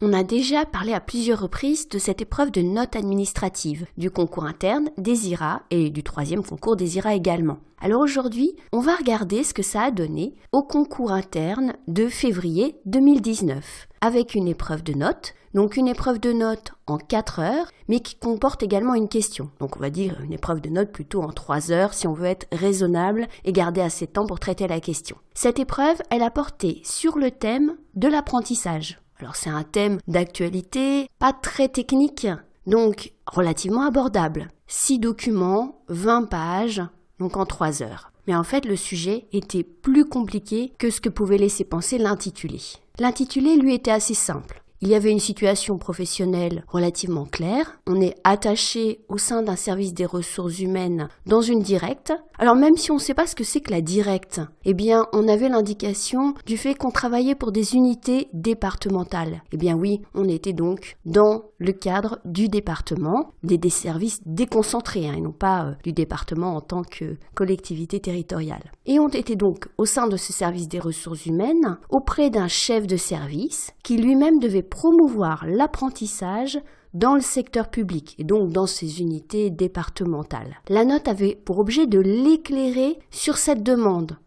On a déjà parlé à plusieurs reprises de cette épreuve de notes administratives, du concours interne des IRA et du troisième concours des IRA également. Alors aujourd'hui, on va regarder ce que ça a donné au concours interne de février 2019, avec une épreuve de notes, donc une épreuve de notes en 4 heures, mais qui comporte également une question. Donc on va dire une épreuve de notes plutôt en 3 heures si on veut être raisonnable et garder assez de temps pour traiter la question. Cette épreuve, elle a porté sur le thème de l'apprentissage. Alors c'est un thème d'actualité, pas très technique, donc relativement abordable. 6 documents, 20 pages, donc en 3 heures. Mais en fait, le sujet était plus compliqué que ce que pouvait laisser penser l'intitulé. L'intitulé, lui, était assez simple. Il y avait une situation professionnelle relativement claire. On est attaché au sein d'un service des ressources humaines dans une directe. Alors même si on ne sait pas ce que c'est que la directe, eh bien on avait l'indication du fait qu'on travaillait pour des unités départementales. Eh bien oui, on était donc dans le cadre du département, des services déconcentrés, et non pas du département en tant que collectivité territoriale. Et on était donc au sein de ce service des ressources humaines auprès d'un chef de service qui lui-même devait promouvoir l'apprentissage dans le secteur public et donc dans ces unités départementales. La note avait pour objet de l'éclairer sur cette demande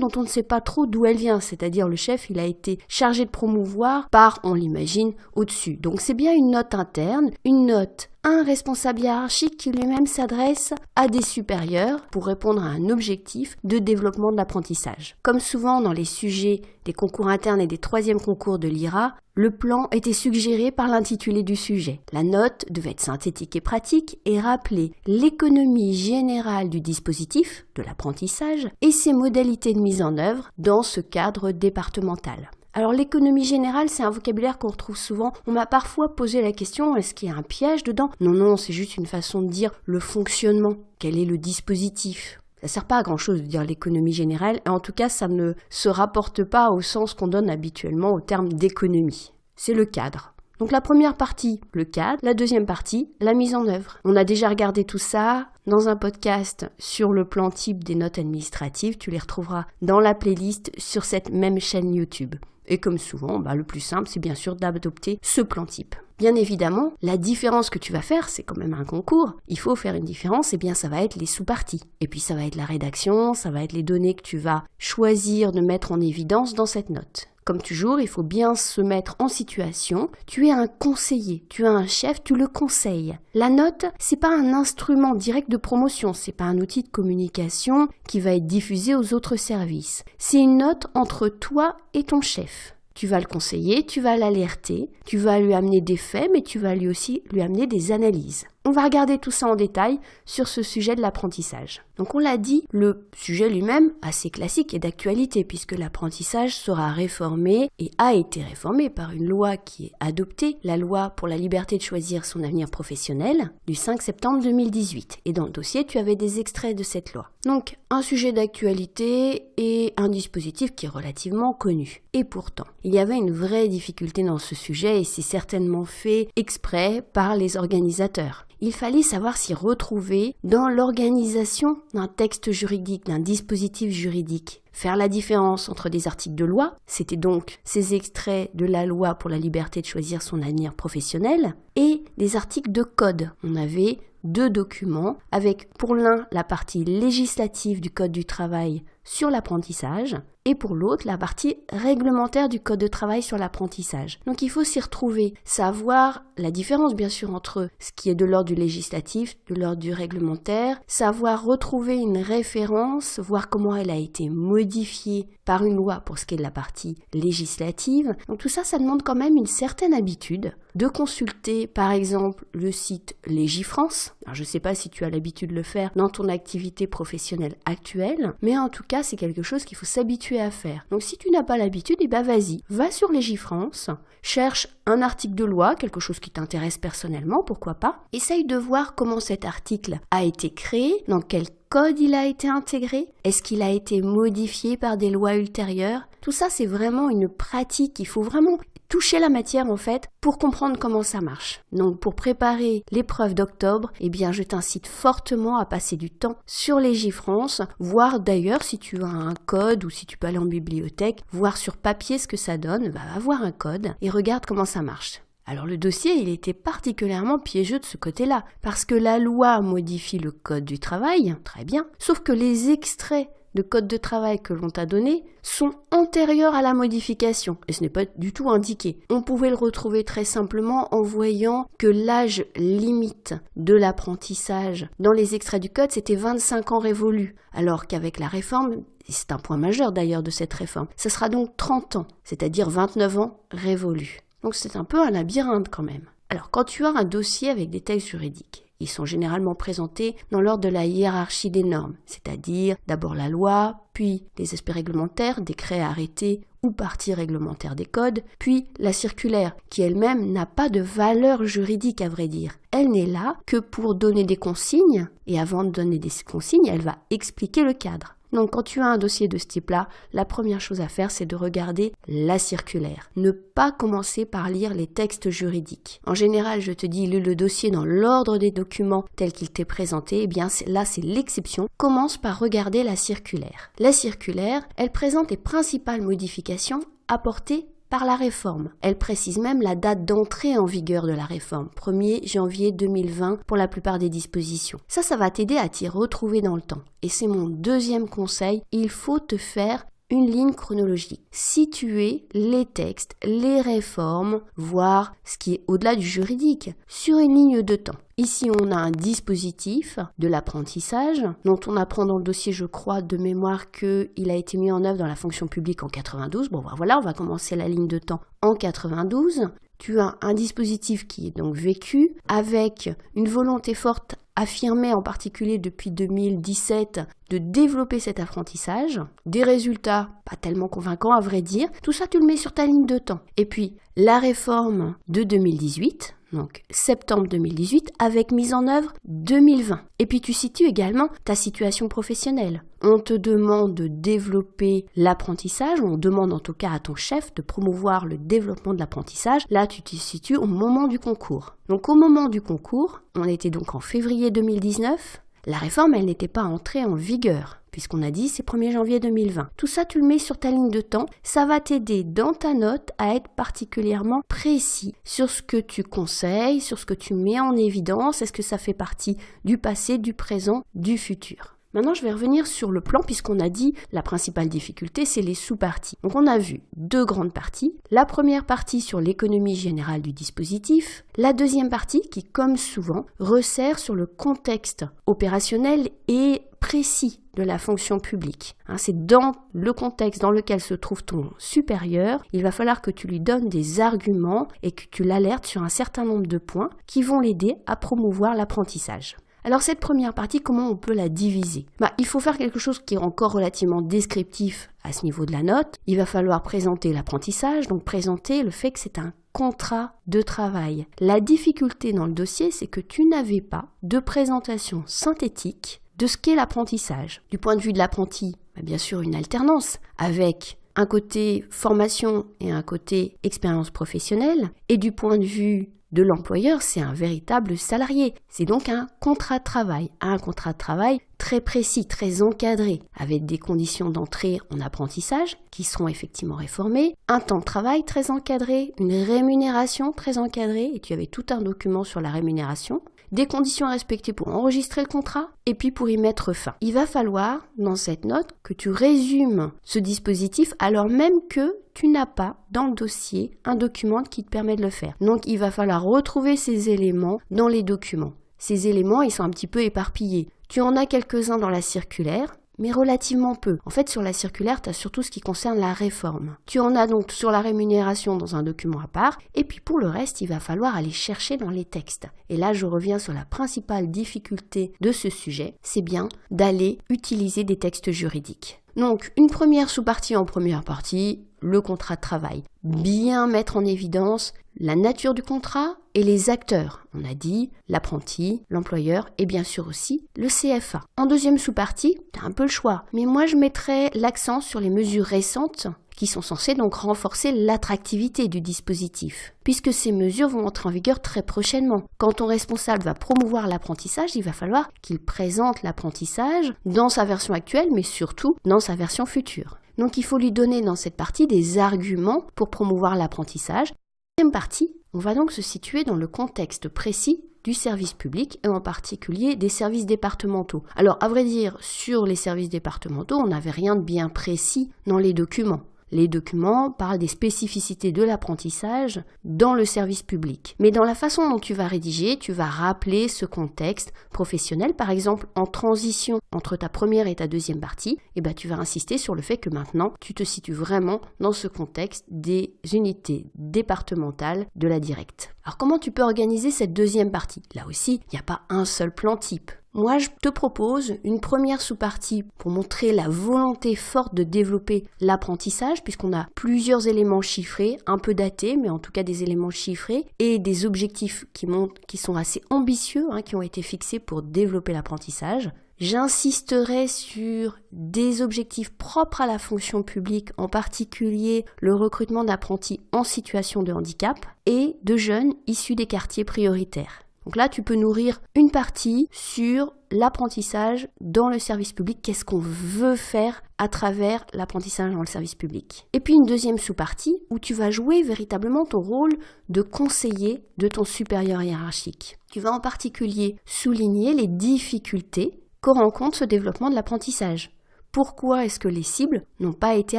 dont on ne sait pas trop d'où elle vient, c'est-à-dire le chef, il a été chargé de promouvoir par, on l'imagine, au-dessus. Donc c'est bien une note interne, une note un responsable hiérarchique qui lui-même s'adresse à des supérieurs pour répondre à un objectif de développement de l'apprentissage. Comme souvent dans les sujets des concours internes et des troisièmes concours de l'IRA, le plan était suggéré par l'intitulé du sujet. La note devait être synthétique et pratique et rappeler l'économie générale du dispositif, de l'apprentissage, et ses modalités de mise en œuvre dans ce cadre départemental. Alors l'économie générale, c'est un vocabulaire qu'on retrouve souvent. On m'a parfois posé la question, est-ce qu'il y a un piège dedans ? Non, c'est juste une façon de dire le fonctionnement. Quel est le dispositif ? Ça sert pas à grand chose de dire l'économie générale, et en tout cas, ça ne se rapporte pas au sens qu'on donne habituellement au terme d'économie. C'est le cadre. Donc la première partie, le cadre, la deuxième partie, la mise en œuvre. On a déjà regardé tout ça dans un podcast sur le plan type des notes administratives, tu les retrouveras dans la playlist sur cette même chaîne YouTube. Et comme souvent, le plus simple, c'est bien sûr d'adopter ce plan type. Bien évidemment, la différence que tu vas faire, c'est quand même un concours. Il faut faire une différence, et bien ça va être les sous-parties. Et puis ça va être la rédaction, ça va être les données que tu vas choisir de mettre en évidence dans cette note. Comme toujours, il faut bien se mettre en situation. Tu es un conseiller, tu as un chef, tu le conseilles. La note, c'est pas un instrument direct de promotion, c'est pas un outil de communication qui va être diffusé aux autres services. C'est une note entre toi et ton chef. Tu vas le conseiller, tu vas l'alerter, tu vas lui amener des faits, mais tu vas lui aussi lui amener des analyses. On va regarder tout ça en détail sur ce sujet de l'apprentissage. Donc on l'a dit, le sujet lui-même, assez classique et d'actualité, puisque l'apprentissage sera réformé et a été réformé par une loi qui est adoptée, la loi pour la liberté de choisir son avenir professionnel, du 5 septembre 2018. Et dans le dossier, tu avais des extraits de cette loi. Donc un sujet d'actualité et un dispositif qui est relativement connu. Et pourtant, il y avait une vraie difficulté dans ce sujet et c'est certainement fait exprès par les organisateurs. Il fallait savoir s'y retrouver dans l'organisation d'un texte juridique, d'un dispositif juridique. Faire la différence entre des articles de loi, c'était donc ces extraits de la loi pour la liberté de choisir son avenir professionnel, et des articles de code. On avait 2 documents avec pour l'un la partie législative du Code du travail sur l'apprentissage et pour l'autre la partie réglementaire du Code de travail sur l'apprentissage. Donc il faut s'y retrouver, savoir la différence bien sûr entre ce qui est de l'ordre du législatif, de l'ordre du réglementaire, savoir retrouver une référence, voir comment elle a été modifiée par une loi pour ce qui est de la partie législative. Donc tout ça, ça demande quand même une certaine habitude de consulter par exemple le site Légifrance. Alors je ne sais pas si tu as l'habitude de le faire dans ton activité professionnelle actuelle, mais en tout cas c'est quelque chose qu'il faut s'habituer à faire. Donc si tu n'as pas l'habitude, vas-y, va sur Légifrance, cherche un article de loi, quelque chose qui t'intéresse personnellement, pourquoi pas. Essaye de voir comment cet article a été créé, dans quel code il a été intégré, est-ce qu'il a été modifié par des lois ultérieures. Tout ça, c'est vraiment une pratique, il faut vraiment toucher la matière en fait pour comprendre comment ça marche. Donc pour préparer l'épreuve d'octobre, eh bien je t'incite fortement à passer du temps sur Légifrance, voir d'ailleurs si tu as un code ou si tu peux aller en bibliothèque, voir sur papier ce que ça donne, va avoir un code et regarde comment ça marche. Alors le dossier, il était particulièrement piégeux de ce côté-là, parce que la loi modifie le code du travail, très bien, sauf que les extraits de code de travail que l'on t'a donné sont antérieurs à la modification, et ce n'est pas du tout indiqué. On pouvait le retrouver très simplement en voyant que l'âge limite de l'apprentissage dans les extraits du code, c'était 25 ans révolus, alors qu'avec la réforme, et c'est un point majeur d'ailleurs de cette réforme, ça sera donc 30 ans, c'est-à-dire 29 ans révolus. Donc c'est un peu un labyrinthe quand même. Alors quand tu as un dossier avec des textes juridiques, ils sont généralement présentés dans l'ordre de la hiérarchie des normes, c'est-à-dire d'abord la loi, puis les aspects réglementaires, décrets, arrêtés ou parties réglementaires des codes, puis la circulaire, qui elle-même n'a pas de valeur juridique à vrai dire. Elle n'est là que pour donner des consignes, et avant de donner des consignes, elle va expliquer le cadre. Donc quand tu as un dossier de ce type-là, la première chose à faire, c'est de regarder la circulaire. Ne pas commencer par lire les textes juridiques. En général, je te dis, lis le dossier dans l'ordre des documents tel qu'il t'est présenté. Eh bien, là, c'est l'exception. Commence par regarder la circulaire. La circulaire, elle présente les principales modifications apportées par la réforme. Elle précise même la date d'entrée en vigueur de la réforme, 1er janvier 2020 pour la plupart des dispositions. Ça va t'aider à t'y retrouver dans le temps. Et c'est mon deuxième conseil, il faut te faire une ligne chronologique. Situer les textes, les réformes, voire ce qui est au-delà du juridique, sur une ligne de temps. Ici, on a un dispositif de l'apprentissage dont on apprend dans le dossier, je crois, de mémoire qu'il a été mis en œuvre dans la fonction publique en 92. Bon, voilà, on va commencer la ligne de temps en 92. Tu as un dispositif qui est donc vécu avec une volonté forte affirmée en particulier depuis 2017 de développer cet apprentissage, des résultats pas tellement convaincants à vrai dire, tout ça tu le mets sur ta ligne de temps. Et puis la réforme de 2018, donc septembre 2018, avec mise en œuvre 2020. Et puis tu situes également ta situation professionnelle. On te demande de développer l'apprentissage, on demande en tout cas à ton chef de promouvoir le développement de l'apprentissage. Là, tu te situes au moment du concours. Donc au moment du concours, on était donc en février 2019, la réforme, elle n'était pas entrée en vigueur, puisqu'on a dit c'est 1er janvier 2020. Tout ça, tu le mets sur ta ligne de temps, ça va t'aider dans ta note à être particulièrement précis sur ce que tu conseilles, sur ce que tu mets en évidence, est-ce que ça fait partie du passé, du présent, du futur. Maintenant, je vais revenir sur le plan puisqu'on a dit la principale difficulté, c'est les sous-parties. Donc, on a vu deux grandes parties. La première partie sur l'économie générale du dispositif. La deuxième partie qui, comme souvent, resserre sur le contexte opérationnel et précis de la fonction publique. C'est dans le contexte dans lequel se trouve ton supérieur, il va falloir que tu lui donnes des arguments et que tu l'alertes sur un certain nombre de points qui vont l'aider à promouvoir l'apprentissage. Alors cette première partie, comment on peut la diviser ? Il faut faire quelque chose qui est encore relativement descriptif à ce niveau de la note. Il va falloir présenter l'apprentissage, donc présenter le fait que c'est un contrat de travail. La difficulté dans le dossier, c'est que tu n'avais pas de présentation synthétique de ce qu'est l'apprentissage. Du point de vue de l'apprenti, bien sûr une alternance avec un côté formation et un côté expérience professionnelle. Et du point de vue de l'employeur, c'est un véritable salarié. C'est donc un contrat de travail très précis, très encadré, avec des conditions d'entrée en apprentissage qui seront effectivement réformées, un temps de travail très encadré, une rémunération très encadrée, et tu avais tout un document sur la rémunération, des conditions à respecter pour enregistrer le contrat et puis pour y mettre fin. Il va falloir, dans cette note, que tu résumes ce dispositif alors même que tu n'as pas dans le dossier un document qui te permet de le faire. Donc il va falloir retrouver ces éléments dans les documents. Ces éléments, ils sont un petit peu éparpillés. Tu en as quelques-uns dans la circulaire, mais relativement peu. En fait, sur la circulaire, tu as surtout ce qui concerne la réforme. Tu en as donc sur la rémunération dans un document à part, et puis pour le reste, il va falloir aller chercher dans les textes. Et là, je reviens sur la principale difficulté de ce sujet, c'est bien d'aller utiliser des textes juridiques. Donc, une première sous-partie en première partie, le contrat de travail. Bien mettre en évidence la nature du contrat et les acteurs. On a dit l'apprenti, l'employeur et bien sûr aussi le CFA. En deuxième sous-partie, tu as un peu le choix. Mais moi, je mettrais l'accent sur les mesures récentes qui sont censées donc renforcer l'attractivité du dispositif, puisque ces mesures vont entrer en vigueur très prochainement. Quand ton responsable va promouvoir l'apprentissage, il va falloir qu'il présente l'apprentissage dans sa version actuelle, mais surtout dans sa version future. Donc il faut lui donner dans cette partie des arguments pour promouvoir l'apprentissage. Deuxième partie, on va donc se situer dans le contexte précis du service public et en particulier des services départementaux. Alors à vrai dire, sur les services départementaux, on n'avait rien de bien précis dans les documents. Les documents parlent des spécificités de l'apprentissage dans le service public. Mais dans la façon dont tu vas rédiger, tu vas rappeler ce contexte professionnel. Par exemple, en transition entre ta première et ta deuxième partie, tu vas insister sur le fait que maintenant, tu te situes vraiment dans ce contexte des unités départementales de la directe. Alors comment tu peux organiser cette deuxième partie? Là aussi, il n'y a pas un seul plan type. Moi, je te propose une première sous-partie pour montrer la volonté forte de développer l'apprentissage, puisqu'on a plusieurs éléments chiffrés, un peu datés, mais en tout cas des éléments chiffrés, et des objectifs qui sont assez ambitieux, qui ont été fixés pour développer l'apprentissage. J'insisterai sur des objectifs propres à la fonction publique, en particulier le recrutement d'apprentis en situation de handicap et de jeunes issus des quartiers prioritaires. Donc là, tu peux nourrir une partie sur l'apprentissage dans le service public. Qu'est-ce qu'on veut faire à travers l'apprentissage dans le service public? Et puis une deuxième sous-partie où tu vas jouer véritablement ton rôle de conseiller de ton supérieur hiérarchique. Tu vas en particulier souligner les difficultés que rencontre ce développement de l'apprentissage. Pourquoi est-ce que les cibles n'ont pas été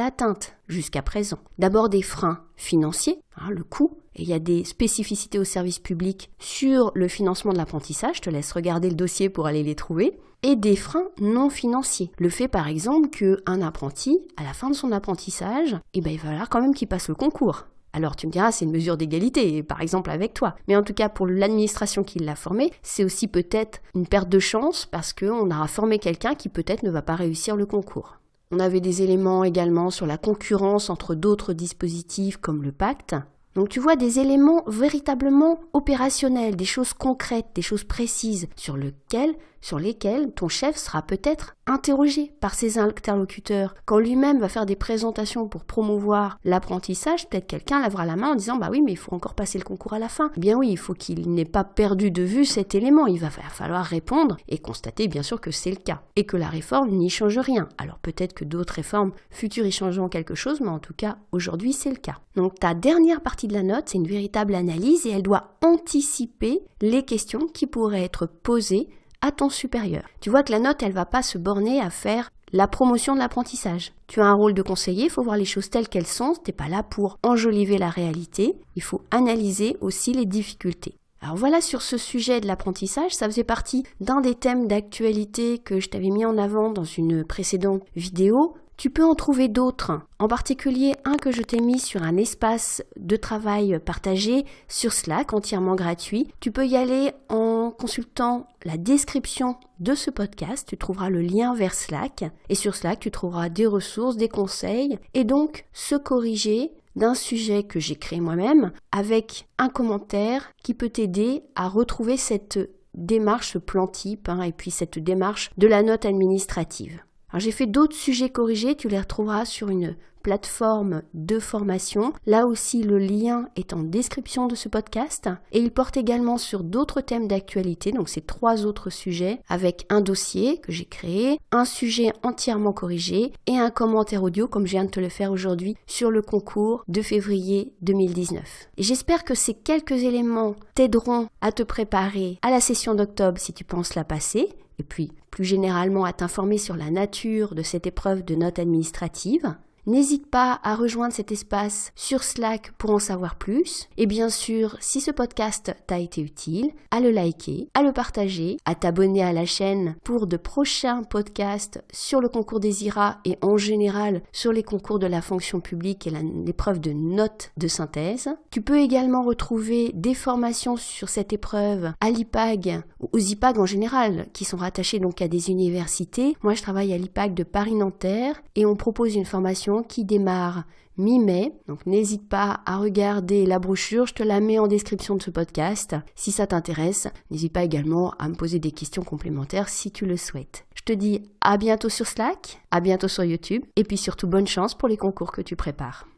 atteintes jusqu'à présent? D'abord des freins financiers, le coût, et il y a des spécificités au service public sur le financement de l'apprentissage, je te laisse regarder le dossier pour aller les trouver, et des freins non financiers. Le fait par exemple qu'un apprenti, à la fin de son apprentissage, il va falloir quand même qu'il passe le concours. Alors tu me diras, c'est une mesure d'égalité, par exemple avec toi. Mais en tout cas, pour l'administration qui l'a formé, c'est aussi peut-être une perte de chance parce qu'on aura formé quelqu'un qui peut-être ne va pas réussir le concours. On avait des éléments également sur la concurrence entre d'autres dispositifs comme le pacte. Donc tu vois des éléments véritablement opérationnels, des choses concrètes, des choses précises sur lesquelles ton chef sera peut-être interrogé par ses interlocuteurs. Quand lui-même va faire des présentations pour promouvoir l'apprentissage, peut-être quelqu'un lèvera la main en disant « Bah oui, mais il faut encore passer le concours à la fin. » Eh bien oui, il faut qu'il n'ait pas perdu de vue cet élément. Il va falloir répondre et constater bien sûr que c'est le cas et que la réforme n'y change rien. Alors peut-être que d'autres réformes futures y changeront quelque chose, mais en tout cas, aujourd'hui, c'est le cas. Donc ta dernière partie de la note, c'est une véritable analyse et elle doit anticiper les questions qui pourraient être posées à ton supérieur. Tu vois que la note, elle va pas se borner à faire la promotion de l'apprentissage. Tu as un rôle de conseiller, il faut voir les choses telles qu'elles sont, tu n'es pas là pour enjoliver la réalité, il faut analyser aussi les difficultés. Alors voilà, sur ce sujet de l'apprentissage, ça faisait partie d'un des thèmes d'actualité que je t'avais mis en avant dans une précédente vidéo. Tu peux en trouver d'autres, en particulier un que je t'ai mis sur un espace de travail partagé sur Slack, entièrement gratuit. Tu peux y aller en consultant la description de ce podcast, tu trouveras le lien vers Slack, et sur Slack tu trouveras des ressources, des conseils, et donc se corriger d'un sujet que j'ai créé moi-même avec un commentaire qui peut t'aider à retrouver cette démarche, ce plan type, et puis cette démarche de la note administrative. Alors j'ai fait d'autres sujets corrigés, tu les retrouveras sur une plateforme de formation. Là aussi, le lien est en description de ce podcast et il porte également sur d'autres thèmes d'actualité, donc c'est 3 autres sujets avec un dossier que j'ai créé, un sujet entièrement corrigé et un commentaire audio comme je viens de te le faire aujourd'hui sur le concours de février 2019. Et j'espère que ces quelques éléments t'aideront à te préparer à la session d'octobre si tu penses la passer. Et puis, plus généralement, à t'informer sur la nature de cette épreuve de note administrative. N'hésite pas à rejoindre cet espace sur Slack pour en savoir plus. Et bien sûr, si ce podcast t'a été utile, à le liker, à le partager, à t'abonner à la chaîne pour de prochains podcasts sur le concours des IRA et en général sur les concours de la fonction publique et l'épreuve de notes de synthèse. Tu peux également retrouver des formations sur cette épreuve à l'IPAG ou aux IPAG en général qui sont rattachées donc à des universités. Moi, je travaille à l'IPAG de Paris-Nanterre et on propose une formation qui démarre mi-mai. Donc n'hésite pas à regarder la brochure, je te la mets en description de ce podcast. Si ça t'intéresse, n'hésite pas également à me poser des questions complémentaires si tu le souhaites. Je te dis à bientôt sur Slack, à bientôt sur YouTube, et puis surtout bonne chance pour les concours que tu prépares.